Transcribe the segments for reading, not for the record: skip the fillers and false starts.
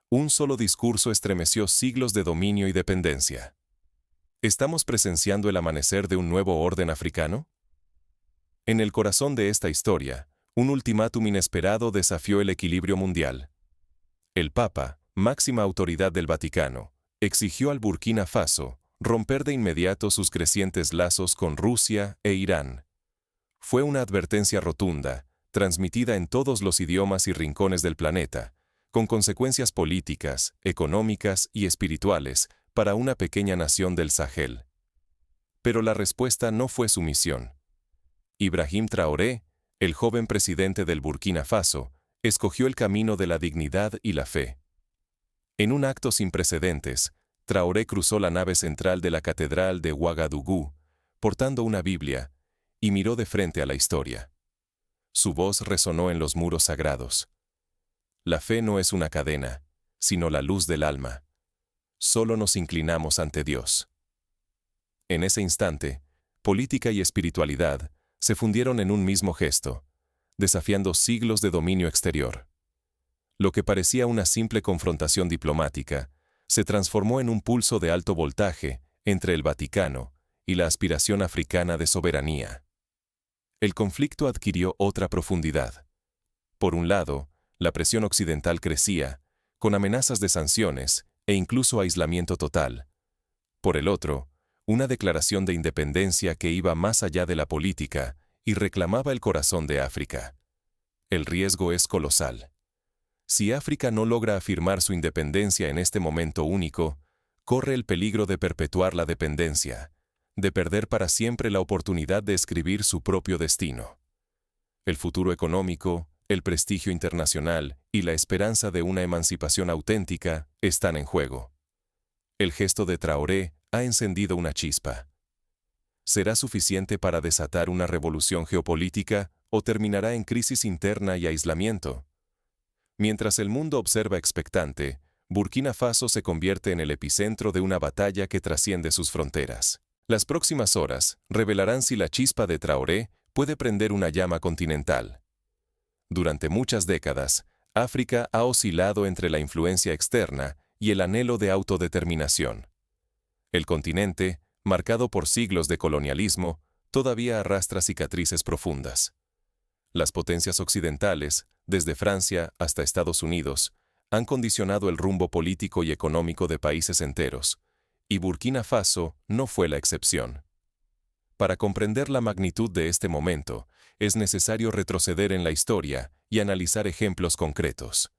Un solo discurso estremeció siglos de dominio y dependencia. ¿Estamos presenciando el amanecer de un nuevo orden africano? En el corazón de esta historia, un ultimátum inesperado desafió el equilibrio mundial. El Papa, máxima autoridad del Vaticano, exigió al Burkina Faso romper de inmediato sus crecientes lazos con Rusia e Irán. Fue una advertencia rotunda, transmitida en todos los idiomas y rincones del planeta, con consecuencias políticas, económicas y espirituales para una pequeña nación del Sahel. Pero la respuesta no fue sumisión. Ibrahim Traoré, el joven presidente del Burkina Faso, escogió el camino de la dignidad y la fe. En un acto sin precedentes, Traoré cruzó la nave central de la Catedral de Ouagadougou, portando una Biblia, y miró de frente a la historia. Su voz resonó en los muros sagrados. La fe no es una cadena, sino la luz del alma. Solo nos inclinamos ante Dios. En ese instante, política y espiritualidad se fundieron en un mismo gesto, desafiando siglos de dominio exterior. Lo que parecía una simple confrontación diplomática, se transformó en un pulso de alto voltaje entre el Vaticano y la aspiración africana de soberanía. El conflicto adquirió otra profundidad. Por un lado, la presión occidental crecía, con amenazas de sanciones e incluso aislamiento total. Por el otro, una declaración de independencia que iba más allá de la política y reclamaba el corazón de África. El riesgo es colosal. Si África no logra afirmar su independencia en este momento único, corre el peligro de perpetuar la dependencia, de perder para siempre la oportunidad de escribir su propio destino. El futuro económico, el prestigio internacional y la esperanza de una emancipación auténtica están en juego. El gesto de Traoré ha encendido una chispa. ¿Será suficiente para desatar una revolución geopolítica o terminará en crisis interna y aislamiento? Mientras el mundo observa expectante, Burkina Faso se convierte en el epicentro de una batalla que trasciende sus fronteras. Las próximas horas revelarán si la chispa de Traoré puede prender una llama continental. Durante muchas décadas, África ha oscilado entre la influencia externa y el anhelo de autodeterminación. El continente, marcado por siglos de colonialismo, todavía arrastra cicatrices profundas. Las potencias occidentales, desde Francia hasta Estados Unidos, han condicionado el rumbo político y económico de países enteros, y Burkina Faso no fue la excepción. Para comprender la magnitud de este momento, es necesario retroceder en la historia y analizar ejemplos concretos.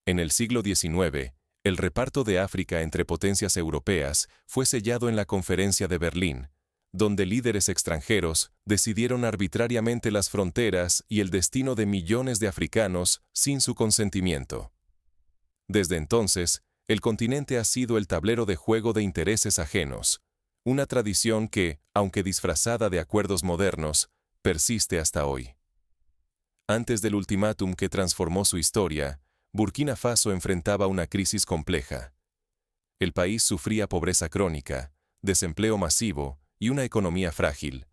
En el siglo XIX, el reparto de África entre potencias europeas fue sellado en la Conferencia de Berlín, donde líderes extranjeros decidieron arbitrariamente las fronteras y el destino de millones de africanos sin su consentimiento. Desde entonces, el continente ha sido el tablero de juego de intereses ajenos, una tradición que, aunque disfrazada de acuerdos modernos, persiste hasta hoy. Antes del ultimátum que transformó su historia, Burkina Faso enfrentaba una crisis compleja. El país sufría pobreza crónica, desempleo masivo y una economía frágil.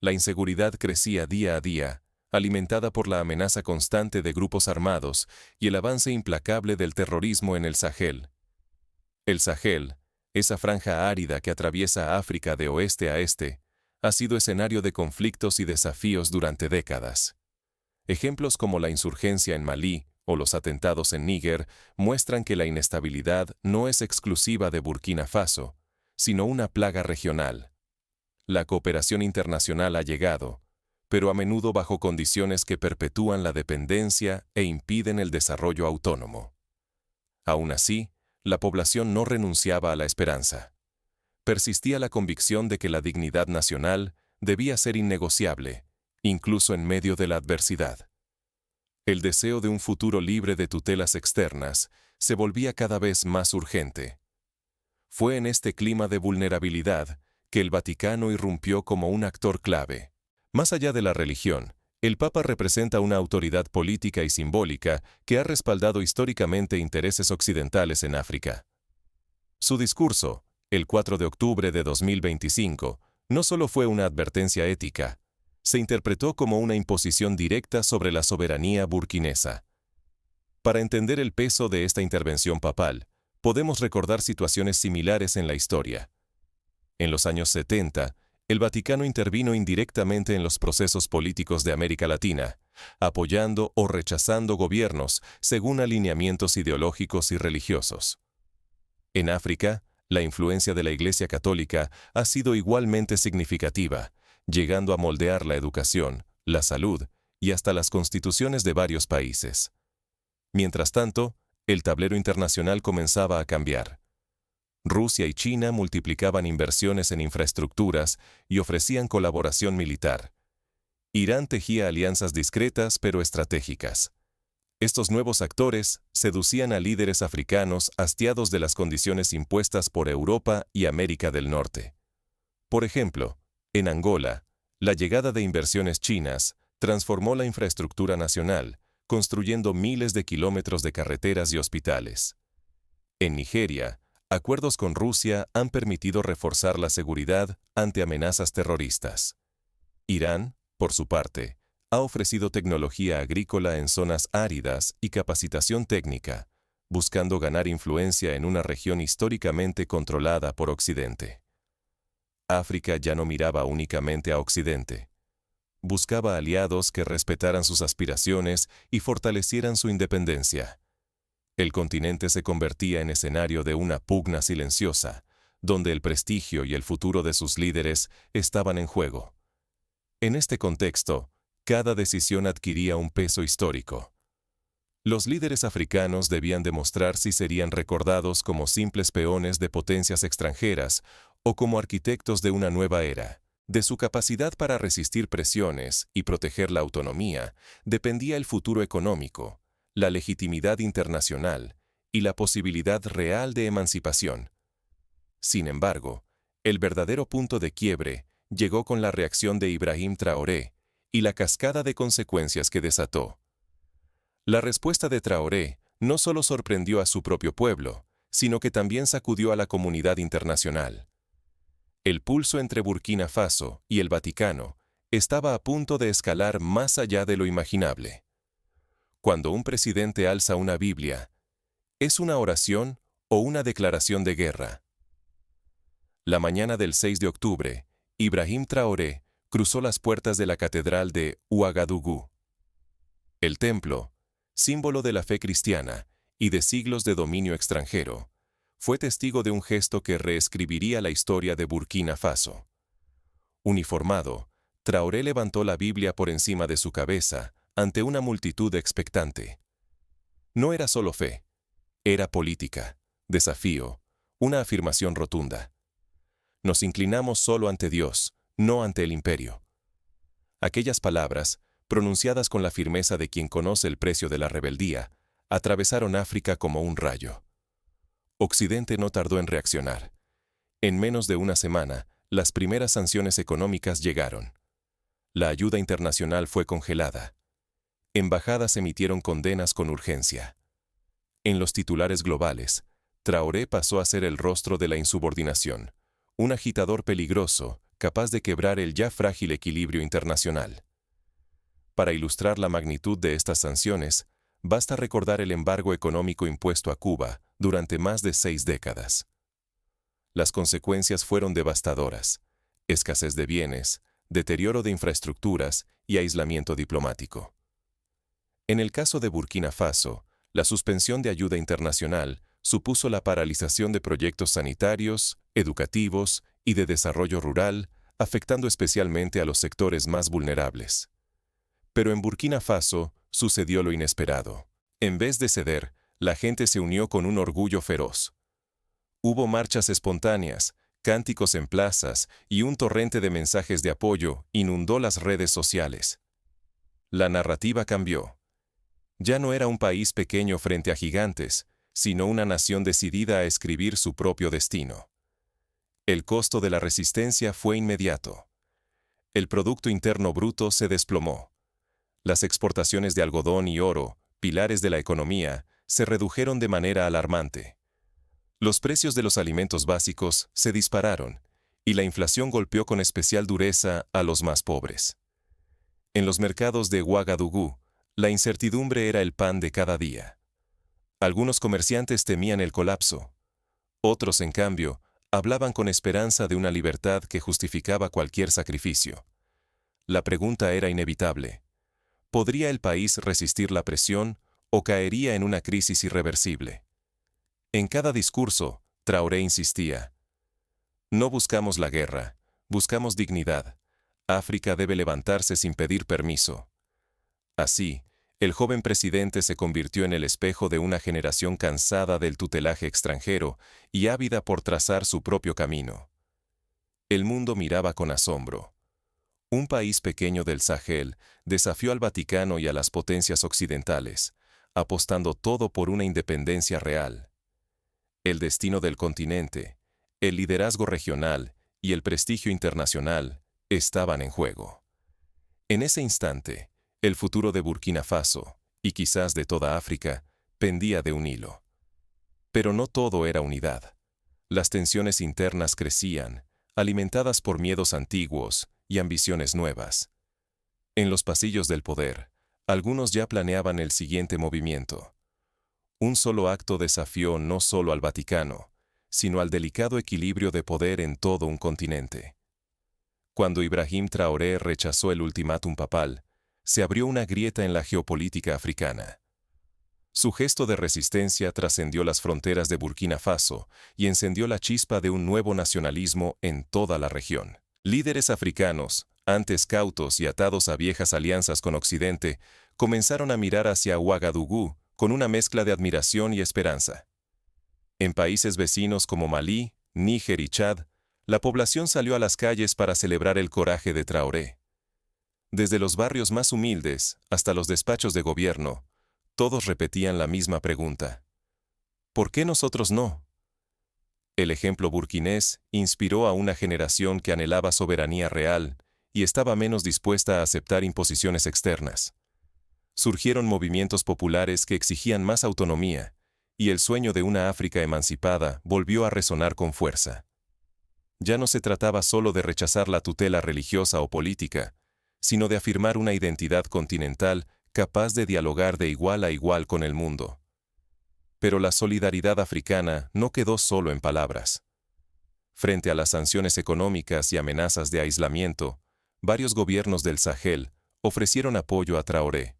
La inseguridad crecía día a día, alimentada por la amenaza constante de grupos armados y el avance implacable del terrorismo en el Sahel. El Sahel, esa franja árida que atraviesa África de oeste a este, ha sido escenario de conflictos y desafíos durante décadas. Ejemplos como la insurgencia en Malí o los atentados en Níger muestran que la inestabilidad no es exclusiva de Burkina Faso, sino una plaga regional. La cooperación internacional ha llegado, pero a menudo bajo condiciones que perpetúan la dependencia e impiden el desarrollo autónomo. Aún así, la población no renunciaba a la esperanza. Persistía la convicción de que la dignidad nacional debía ser innegociable, incluso en medio de la adversidad. El deseo de un futuro libre de tutelas externas se volvía cada vez más urgente. Fue en este clima de vulnerabilidad que el Vaticano irrumpió como un actor clave. Más allá de la religión, el Papa representa una autoridad política y simbólica que ha respaldado históricamente intereses occidentales en África. Su discurso, el 4 de octubre de 2025, no solo fue una advertencia ética, se interpretó como una imposición directa sobre la soberanía burkinesa. Para entender el peso de esta intervención papal, podemos recordar situaciones similares en la historia. En los años 70, el Vaticano intervino indirectamente en los procesos políticos de América Latina, apoyando o rechazando gobiernos según alineamientos ideológicos y religiosos. En África, la influencia de la Iglesia Católica ha sido igualmente significativa, llegando a moldear la educación, la salud y hasta las constituciones de varios países. Mientras tanto, el tablero internacional comenzaba a cambiar. Rusia y China multiplicaban inversiones en infraestructuras y ofrecían colaboración militar. Irán tejía alianzas discretas pero estratégicas. Estos nuevos actores seducían a líderes africanos hastiados de las condiciones impuestas por Europa y América del Norte. Por ejemplo, en Angola, la llegada de inversiones chinas transformó la infraestructura nacional, construyendo miles de kilómetros de carreteras y hospitales. En Nigeria, acuerdos con Rusia han permitido reforzar la seguridad ante amenazas terroristas. Irán, por su parte, ha ofrecido tecnología agrícola en zonas áridas y capacitación técnica, buscando ganar influencia en una región históricamente controlada por Occidente. África ya no miraba únicamente a Occidente. Buscaba aliados que respetaran sus aspiraciones y fortalecieran su independencia. El continente se convertía en escenario de una pugna silenciosa, donde el prestigio y el futuro de sus líderes estaban en juego. En este contexto, cada decisión adquiría un peso histórico. Los líderes africanos debían demostrar si serían recordados como simples peones de potencias extranjeras o como arquitectos de una nueva era. De su capacidad para resistir presiones y proteger la autonomía dependía el futuro económico, la legitimidad internacional y la posibilidad real de emancipación. Sin embargo, el verdadero punto de quiebre llegó con la reacción de Ibrahim Traoré y la cascada de consecuencias que desató. La respuesta de Traoré no solo sorprendió a su propio pueblo, sino que también sacudió a la comunidad internacional. El pulso entre Burkina Faso y el Vaticano estaba a punto de escalar más allá de lo imaginable. Cuando un presidente alza una Biblia, ¿es una oración o una declaración de guerra? La mañana del 6 de octubre, Ibrahim Traoré cruzó las puertas de la Catedral de Ouagadougou. El templo, símbolo de la fe cristiana y de siglos de dominio extranjero, fue testigo de un gesto que reescribiría la historia de Burkina Faso. Uniformado, Traoré levantó la Biblia por encima de su cabeza ante una multitud expectante. No era solo fe, era política, desafío, una afirmación rotunda. Nos inclinamos solo ante Dios, no ante el imperio. Aquellas palabras, pronunciadas con la firmeza de quien conoce el precio de la rebeldía, atravesaron África como un rayo. Occidente no tardó en reaccionar. En menos de una semana, las primeras sanciones económicas llegaron. La ayuda internacional fue congelada. Embajadas emitieron condenas con urgencia. En los titulares globales, Traoré pasó a ser el rostro de la insubordinación, un agitador peligroso, capaz de quebrar el ya frágil equilibrio internacional. Para ilustrar la magnitud de estas sanciones, basta recordar el embargo económico impuesto a Cuba durante más de 6 décadas. Las consecuencias fueron devastadoras: escasez de bienes, deterioro de infraestructuras y aislamiento diplomático. En el caso de Burkina Faso, la suspensión de ayuda internacional supuso la paralización de proyectos sanitarios, educativos y de desarrollo rural, afectando especialmente a los sectores más vulnerables. Pero en Burkina Faso sucedió lo inesperado. En vez de ceder, la gente se unió con un orgullo feroz. Hubo marchas espontáneas, cánticos en plazas y un torrente de mensajes de apoyo inundó las redes sociales. La narrativa cambió. Ya no era un país pequeño frente a gigantes, sino una nación decidida a escribir su propio destino. El costo de la resistencia fue inmediato. El Producto Interno Bruto se desplomó. Las exportaciones de algodón y oro, pilares de la economía, se redujeron de manera alarmante. Los precios de los alimentos básicos se dispararon, y la inflación golpeó con especial dureza a los más pobres. En los mercados de Ouagadougou, la incertidumbre era el pan de cada día. Algunos comerciantes temían el colapso. Otros, en cambio, hablaban con esperanza de una libertad que justificaba cualquier sacrificio. La pregunta era inevitable. ¿Podría el país resistir la presión o caería en una crisis irreversible? En cada discurso, Traoré insistía: no buscamos la guerra, buscamos dignidad. África debe levantarse sin pedir permiso. Así, el joven presidente se convirtió en el espejo de una generación cansada del tutelaje extranjero y ávida por trazar su propio camino. El mundo miraba con asombro. Un país pequeño del Sahel desafió al Vaticano y a las potencias occidentales, apostando todo por una independencia real. El destino del continente, el liderazgo regional y el prestigio internacional estaban en juego. En ese instante, el futuro de Burkina Faso, y quizás de toda África, pendía de un hilo. Pero no todo era unidad. Las tensiones internas crecían, alimentadas por miedos antiguos y ambiciones nuevas. En los pasillos del poder, algunos ya planeaban el siguiente movimiento. Un solo acto desafió no solo al Vaticano, sino al delicado equilibrio de poder en todo un continente. Cuando Ibrahim Traoré rechazó el ultimátum papal, se abrió una grieta en la geopolítica africana. Su gesto de resistencia trascendió las fronteras de Burkina Faso y encendió la chispa de un nuevo nacionalismo en toda la región. Líderes africanos, antes cautos y atados a viejas alianzas con Occidente, comenzaron a mirar hacia Ouagadougou con una mezcla de admiración y esperanza. En países vecinos como Malí, Níger y Chad, la población salió a las calles para celebrar el coraje de Traoré. Desde los barrios más humildes hasta los despachos de gobierno, todos repetían la misma pregunta: ¿por qué nosotros no? El ejemplo burkinés inspiró a una generación que anhelaba soberanía real y estaba menos dispuesta a aceptar imposiciones externas. Surgieron movimientos populares que exigían más autonomía, y el sueño de una África emancipada volvió a resonar con fuerza. Ya no se trataba solo de rechazar la tutela religiosa o política, sino de afirmar una identidad continental capaz de dialogar de igual a igual con el mundo. Pero la solidaridad africana no quedó solo en palabras. Frente a las sanciones económicas y amenazas de aislamiento, varios gobiernos del Sahel ofrecieron apoyo a Traoré.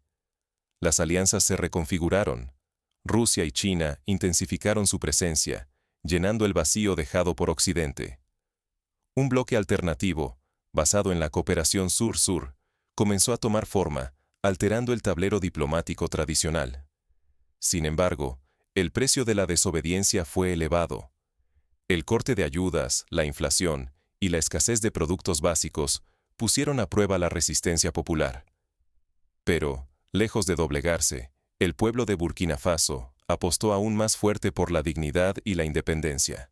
Las alianzas se reconfiguraron. Rusia y China intensificaron su presencia, llenando el vacío dejado por Occidente. Un bloque alternativo, basado en la cooperación sur-sur, comenzó a tomar forma, alterando el tablero diplomático tradicional. Sin embargo, el precio de la desobediencia fue elevado. El corte de ayudas, la inflación y la escasez de productos básicos pusieron a prueba la resistencia popular. Pero, lejos de doblegarse, el pueblo de Burkina Faso apostó aún más fuerte por la dignidad y la independencia.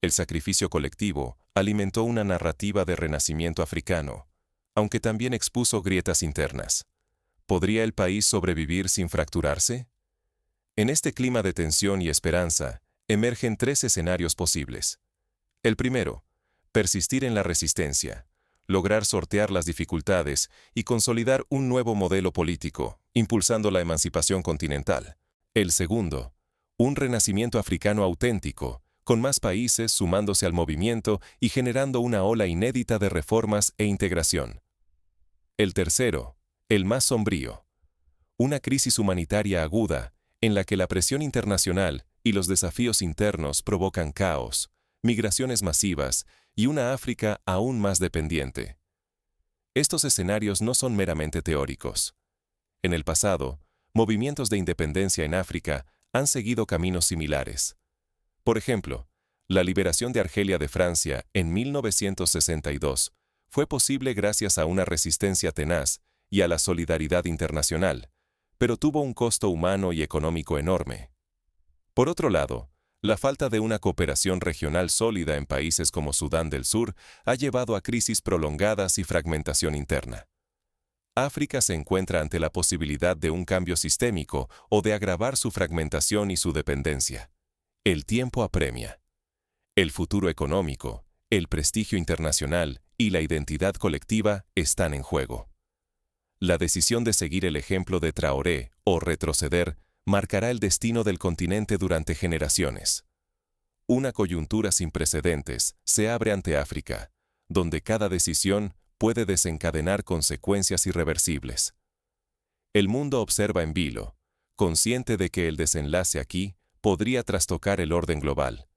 El sacrificio colectivo alimentó una narrativa de renacimiento africano, aunque también expuso grietas internas. ¿Podría el país sobrevivir sin fracturarse? En este clima de tensión y esperanza, emergen tres escenarios posibles. El primero, persistir en la resistencia, lograr sortear las dificultades y consolidar un nuevo modelo político, impulsando la emancipación continental. El segundo, un renacimiento africano auténtico, con más países sumándose al movimiento y generando una ola inédita de reformas e integración. El tercero, el más sombrío, una crisis humanitaria aguda, en la que la presión internacional y los desafíos internos provocan caos, migraciones masivas y una África aún más dependiente. Estos escenarios no son meramente teóricos. En el pasado, movimientos de independencia en África han seguido caminos similares. Por ejemplo, la liberación de Argelia de Francia en 1962 fue posible gracias a una resistencia tenaz y a la solidaridad internacional, pero tuvo un costo humano y económico enorme. Por otro lado, la falta de una cooperación regional sólida en países como Sudán del Sur ha llevado a crisis prolongadas y fragmentación interna. África se encuentra ante la posibilidad de un cambio sistémico o de agravar su fragmentación y su dependencia. El tiempo apremia. El futuro económico, el prestigio internacional y la identidad colectiva están en juego. La decisión de seguir el ejemplo de Traoré o retroceder marcará el destino del continente durante generaciones. Una coyuntura sin precedentes se abre ante África, donde cada decisión puede desencadenar consecuencias irreversibles. El mundo observa en vilo, consciente de que el desenlace aquí podría trastocar el orden global.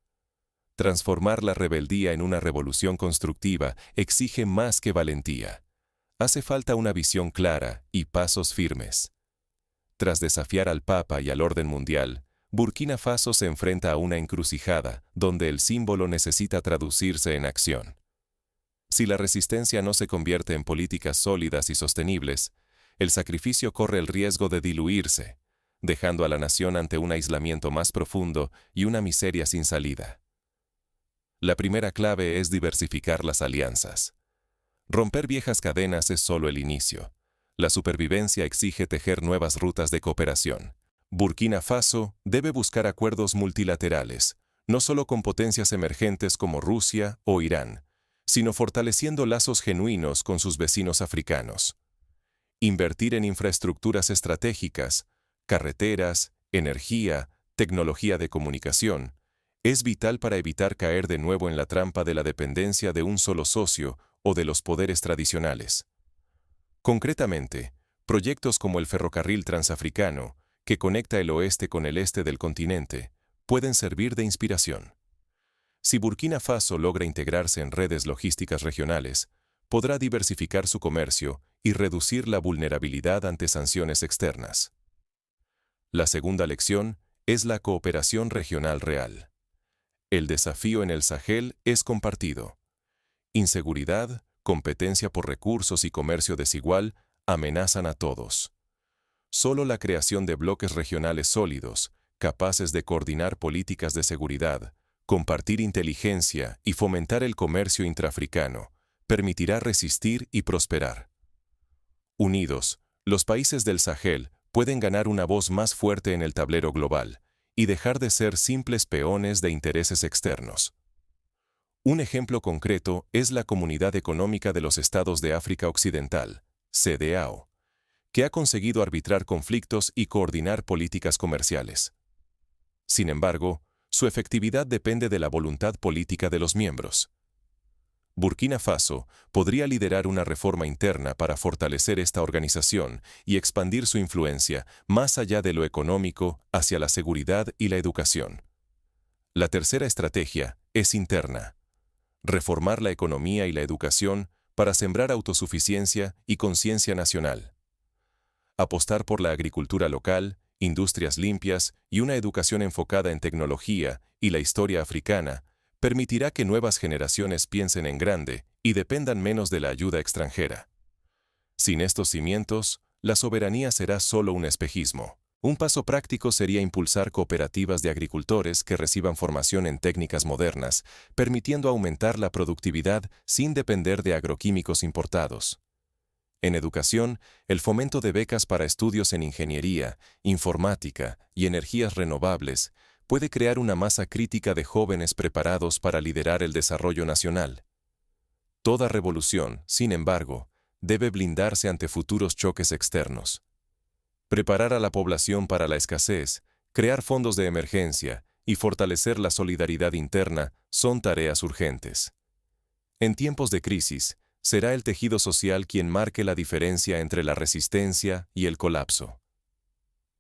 Transformar la rebeldía en una revolución constructiva exige más que valentía. Hace falta una visión clara y pasos firmes. Tras desafiar al Papa y al orden mundial, Burkina Faso se enfrenta a una encrucijada donde el símbolo necesita traducirse en acción. Si la resistencia no se convierte en políticas sólidas y sostenibles, el sacrificio corre el riesgo de diluirse, dejando a la nación ante un aislamiento más profundo y una miseria sin salida. La primera clave es diversificar las alianzas. Romper viejas cadenas es solo el inicio. La supervivencia exige tejer nuevas rutas de cooperación. Burkina Faso debe buscar acuerdos multilaterales, no solo con potencias emergentes como Rusia o Irán, sino fortaleciendo lazos genuinos con sus vecinos africanos. Invertir en infraestructuras estratégicas, carreteras, energía, tecnología de comunicación, es vital para evitar caer de nuevo en la trampa de la dependencia de un solo socio o de los poderes tradicionales. Concretamente, proyectos como el ferrocarril transafricano, que conecta el oeste con el este del continente, pueden servir de inspiración. Si Burkina Faso logra integrarse en redes logísticas regionales, podrá diversificar su comercio y reducir la vulnerabilidad ante sanciones externas. La segunda lección es la cooperación regional real. El desafío en el Sahel es compartido. Inseguridad, competencia por recursos y comercio desigual amenazan a todos. Solo la creación de bloques regionales sólidos, capaces de coordinar políticas de seguridad, compartir inteligencia y fomentar el comercio intraafricano, permitirá resistir y prosperar. Unidos, los países del Sahel pueden ganar una voz más fuerte en el tablero global y dejar de ser simples peones de intereses externos. Un ejemplo concreto es la Comunidad Económica de los Estados de África Occidental, CEDEAO, que ha conseguido arbitrar conflictos y coordinar políticas comerciales. Sin embargo, su efectividad depende de la voluntad política de los miembros. Burkina Faso podría liderar una reforma interna para fortalecer esta organización y expandir su influencia más allá de lo económico hacia la seguridad y la educación. La tercera estrategia es interna. Reformar la economía y la educación para sembrar autosuficiencia y conciencia nacional. Apostar por la agricultura local, industrias limpias y una educación enfocada en tecnología y la historia africana permitirá que nuevas generaciones piensen en grande y dependan menos de la ayuda extranjera. Sin estos cimientos, la soberanía será solo un espejismo. Un paso práctico sería impulsar cooperativas de agricultores que reciban formación en técnicas modernas, permitiendo aumentar la productividad sin depender de agroquímicos importados. En educación, el fomento de becas para estudios en ingeniería, informática y energías renovables puede crear una masa crítica de jóvenes preparados para liderar el desarrollo nacional. Toda revolución, sin embargo, debe blindarse ante futuros choques externos. Preparar a la población para la escasez, crear fondos de emergencia y fortalecer la solidaridad interna son tareas urgentes. En tiempos de crisis, será el tejido social quien marque la diferencia entre la resistencia y el colapso.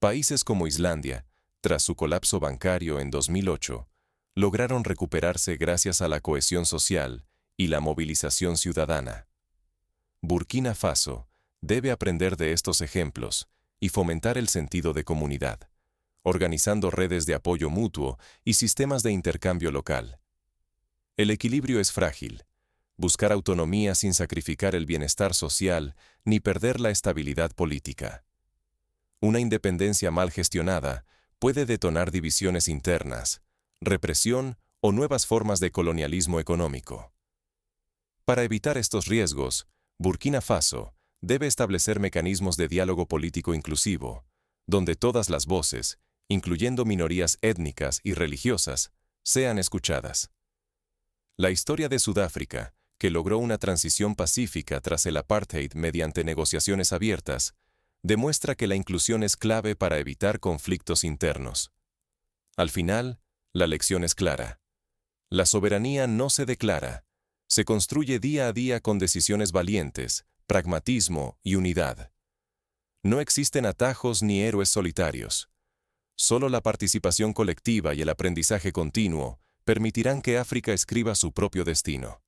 Países como Islandia, tras su colapso bancario en 2008, lograron recuperarse gracias a la cohesión social y la movilización ciudadana. Burkina Faso debe aprender de estos ejemplos y fomentar el sentido de comunidad, organizando redes de apoyo mutuo y sistemas de intercambio local. El equilibrio es frágil. Buscar autonomía sin sacrificar el bienestar social ni perder la estabilidad política. Una independencia mal gestionada puede detonar divisiones internas, represión o nuevas formas de colonialismo económico. Para evitar estos riesgos, Burkina Faso debe establecer mecanismos de diálogo político inclusivo, donde todas las voces, incluyendo minorías étnicas y religiosas, sean escuchadas. La historia de Sudáfrica, que logró una transición pacífica tras el apartheid mediante negociaciones abiertas, demuestra que la inclusión es clave para evitar conflictos internos. Al final, la lección es clara. La soberanía no se declara, se construye día a día con decisiones valientes, pragmatismo y unidad. No existen atajos ni héroes solitarios. Solo la participación colectiva y el aprendizaje continuo permitirán que África escriba su propio destino.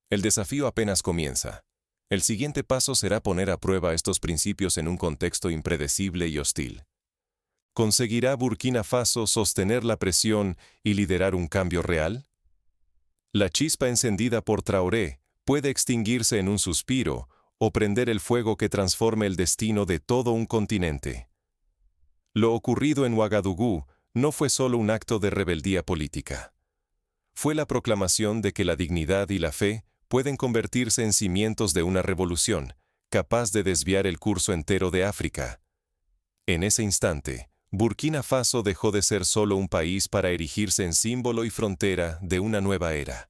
El desafío apenas comienza. El siguiente paso será poner a prueba estos principios en un contexto impredecible y hostil. ¿Conseguirá Burkina Faso sostener la presión y liderar un cambio real? La chispa encendida por Traoré puede extinguirse en un suspiro o prender el fuego que transforme el destino de todo un continente. Lo ocurrido en Ouagadougou no fue solo un acto de rebeldía política. Fue la proclamación de que la dignidad y la fe pueden convertirse en cimientos de una revolución, capaz de desviar el curso entero de África. En ese instante, Burkina Faso dejó de ser solo un país para erigirse en símbolo y frontera de una nueva era.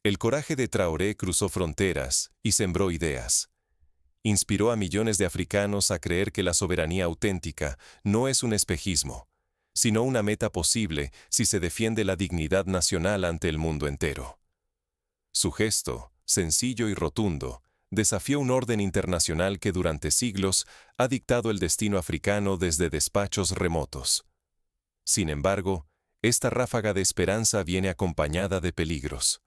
El coraje de Traoré cruzó fronteras y sembró ideas. Inspiró a millones de africanos a creer que la soberanía auténtica no es un espejismo, sino una meta posible si se defiende la dignidad nacional ante el mundo entero. Su gesto, sencillo y rotundo, desafió un orden internacional que durante siglos ha dictado el destino africano desde despachos remotos. Sin embargo, esta ráfaga de esperanza viene acompañada de peligros.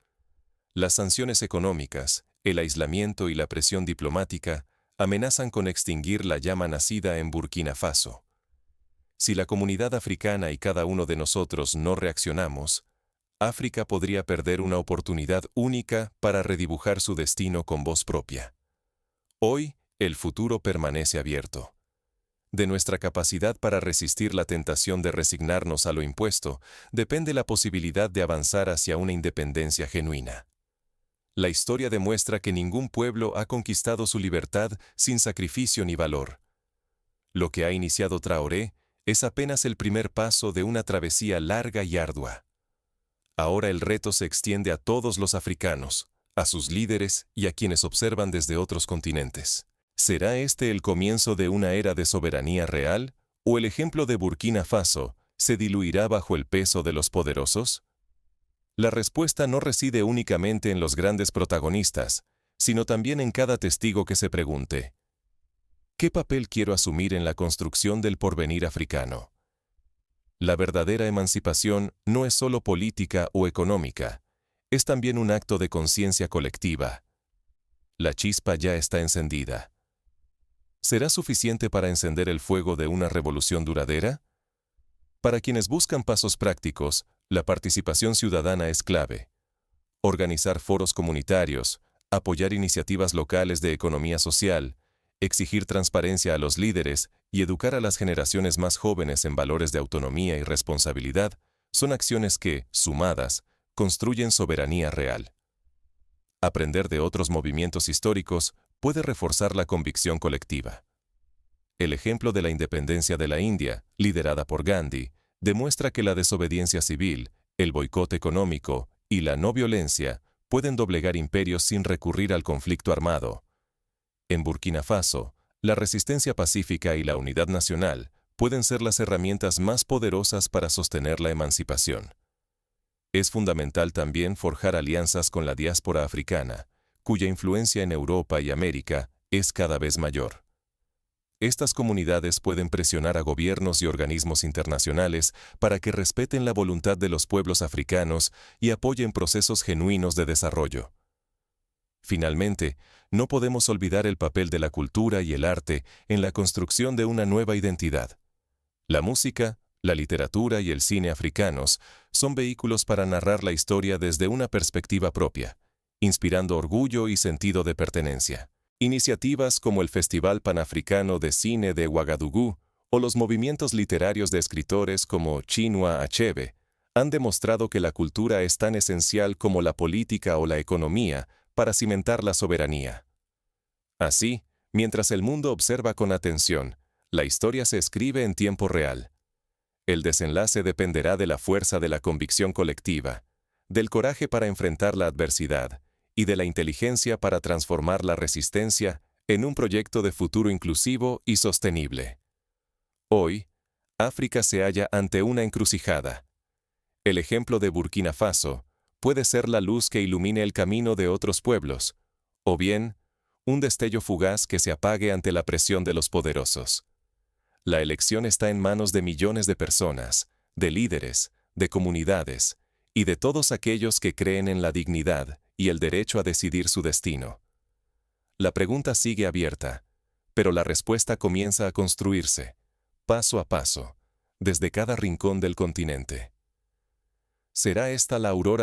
Las sanciones económicas, el aislamiento y la presión diplomática amenazan con extinguir la llama nacida en Burkina Faso. Si la comunidad africana y cada uno de nosotros no reaccionamos, África podría perder una oportunidad única para redibujar su destino con voz propia. Hoy, el futuro permanece abierto. De nuestra capacidad para resistir la tentación de resignarnos a lo impuesto, depende la posibilidad de avanzar hacia una independencia genuina. La historia demuestra que ningún pueblo ha conquistado su libertad sin sacrificio ni valor. Lo que ha iniciado Traoré es apenas el primer paso de una travesía larga y ardua. Ahora el reto se extiende a todos los africanos, a sus líderes y a quienes observan desde otros continentes. ¿Será este el comienzo de una era de soberanía real, o el ejemplo de Burkina Faso se diluirá bajo el peso de los poderosos? La respuesta no reside únicamente en los grandes protagonistas, sino también en cada testigo que se pregunte: ¿qué papel quiero asumir en la construcción del porvenir africano? La verdadera emancipación no es solo política o económica, es también un acto de conciencia colectiva. La chispa ya está encendida. ¿Será suficiente para encender el fuego de una revolución duradera? Para quienes buscan pasos prácticos, la participación ciudadana es clave. Organizar foros comunitarios, apoyar iniciativas locales de economía social, exigir transparencia a los líderes y educar a las generaciones más jóvenes en valores de autonomía y responsabilidad son acciones que, sumadas, construyen soberanía real. Aprender de otros movimientos históricos puede reforzar la convicción colectiva. El ejemplo de la independencia de la India, liderada por Gandhi, demuestra que la desobediencia civil, el boicot económico y la no violencia pueden doblegar imperios sin recurrir al conflicto armado. En Burkina Faso, la resistencia pacífica y la unidad nacional pueden ser las herramientas más poderosas para sostener la emancipación. Es fundamental también forjar alianzas con la diáspora africana, cuya influencia en Europa y América es cada vez mayor. Estas comunidades pueden presionar a gobiernos y organismos internacionales para que respeten la voluntad de los pueblos africanos y apoyen procesos genuinos de desarrollo. Finalmente, no podemos olvidar el papel de la cultura y el arte en la construcción de una nueva identidad. La música, la literatura y el cine africanos son vehículos para narrar la historia desde una perspectiva propia, inspirando orgullo y sentido de pertenencia. Iniciativas como el Festival Panafricano de Cine de Ouagadougou o los movimientos literarios de escritores como Chinua Achebe han demostrado que la cultura es tan esencial como la política o la economía para cimentar la soberanía. Así, mientras el mundo observa con atención, la historia se escribe en tiempo real. El desenlace dependerá de la fuerza de la convicción colectiva, del coraje para enfrentar la adversidad y de la inteligencia para transformar la resistencia en un proyecto de futuro inclusivo y sostenible. Hoy, África se halla ante una encrucijada. El ejemplo de Burkina Faso puede ser la luz que ilumine el camino de otros pueblos, o bien, un destello fugaz que se apague ante la presión de los poderosos. La elección está en manos de millones de personas, de líderes, de comunidades, y de todos aquellos que creen en la dignidad y el derecho a decidir su destino. La pregunta sigue abierta, pero la respuesta comienza a construirse, paso a paso, desde cada rincón del continente. ¿Será esta la aurora